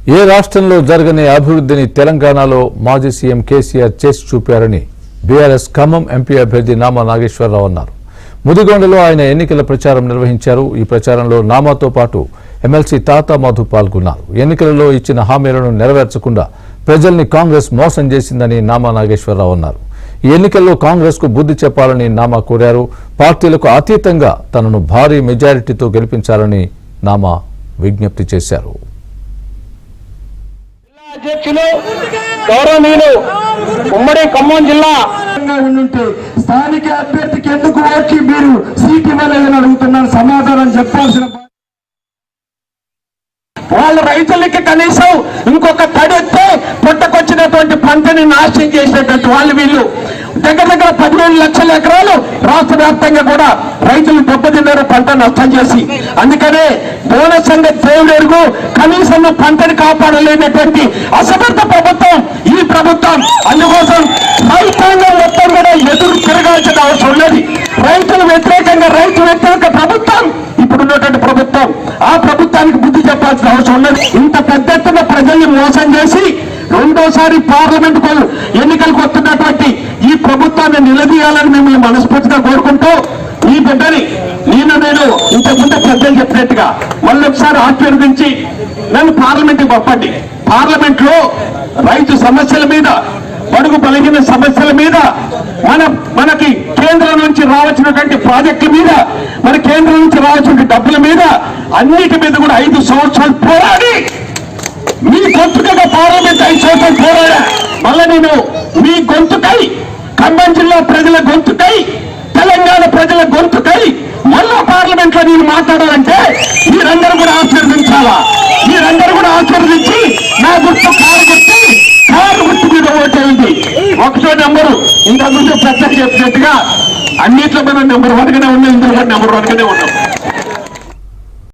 ఏ రాష్ట్రంలో జరగని అభివృద్ధిని తెలంగాణలో మాజీ సీఎం కేసీఆర్ చేసి చూపారని బీఆర్ఎస్ ఖమ్మం ఎంపీ అభ్యర్థి నామా నాగేశ్వరరావు అన్నారు. ముదిగొండలో ఆయన ఎన్నికల ప్రచారం నిర్వహించారు. ఈ ప్రచారంలో నామాతో పాటు ఎమ్మెల్సీ తాతా మధు పాల్గొన్నారు. ఎన్నికలలో ఇచ్చిన హామీలను నెరవేర్చకుండా ప్రజల్ని కాంగ్రెస్ మోసం చేసిందని నామా నాగేశ్వరరావు అన్నారు. ఈ ఎన్నికల్లో కాంగ్రెస్ కు బుద్ధి చెప్పాలని నామా కోరారు. పార్టీలకు అతీతంగా తనను భారీ మెజారిటీతో గెలిపించాలని నామా విజ్ఞప్తి చేశారు. అధ్యక్షులు గౌరవనీయులు ఉమ్మడి ఖమ్మం జిల్లా ఉంటే స్థానిక అభ్యర్థికి ఎందుకు వచ్చి మీరు సీట్ ఇవ్వలేదని అడుగుతున్నారు. సమాధానం చెప్పాల్సిన వాళ్ళ రైతులకి కనీసం ఇంకొక తడెత్తే పుట్టకొచ్చినటువంటి పంటని నాశనం చేసినటువంటి వాళ్ళు వీళ్ళు దగ్గర 17 లక్షల ఎకరాలు రాష్ట్ర వ్యాప్తంగా కూడా రైతులు దెబ్బతిన్నారు పంట నష్టం చేసి. అందుకనే బోనస్ సంగతి దేవుడెరుగు కనీసం పంటని కాపాడలేనటువంటి అసమర్థ ప్రభుత్వం ఈ ప్రభుత్వం. అందుకోసం రైతాంగం మొత్తం కూడా ఎదురు తిరగాల్సిన అవసరం ఉన్నది. రైతులు వ్యతిరేకంగా రైతు వ్యతిరేక ప్రభుత్వం ఇప్పుడున్నటువంటి ప్రభుత్వం. ఆ ప్రభుత్వానికి బుద్ధి చెప్పాల్సిన అవసరం ఉన్నది. ఇంత పెద్ద ఎత్తున ప్రజల్ని మోసం చేసి రెండోసారి పార్లమెంట్ ఎన్నికలకు వస్తున్నటువంటి ఈ ప్రభుత్వాన్ని నిలదీయాలని మిమ్మల్ని మనస్ఫూర్తిగా కోరుకుంటూ ఈ బిడ్డని నేను ఇంతకుముందు పెద్దలు చెప్పినట్టుగా మళ్ళీ ఒకసారి ఆశీర్వదించి నన్ను పార్లమెంట్కి పంపండి. పార్లమెంట్ లో రైతు సమస్యల మీద, బడుగు బలహీన సమస్యల మీద, మనకి కేంద్రం నుంచి రావాల్సినటువంటి ప్రాజెక్టుల మీద, మన కేంద్రం నుంచి రావాల్సిన డబ్బుల మీద, అన్నిటి మీద కూడా 5 సంవత్సరాలు పోరాడి మీ గొంతుకగా పార్లమెంట్ 5 సంవత్సరాలు పోరాడా. మళ్ళా నేను మీ గొంతుకై, ఖమ్మం జిల్లా ప్రజల గొంతుకై, తెలంగాణ ప్రజల గొంతుకై మళ్ళా పార్లమెంట్ లో నేను మాట్లాడాలంటే మీరందరూ కూడా ఆశీర్వదించాలా. మీరందరూ కూడా ఆశీర్వదించి నా గుర్తు కారు గుర్తు మీద ఓటేయండి. 1వ నెంబరు ఇంతకుముందు పెద్ద చెప్పినట్టుగా అన్నిట్లో మనం నెంబర్ 1గానే ఉన్నాం, ఇందులో నెంబర్ 1గానే ఉన్నాం.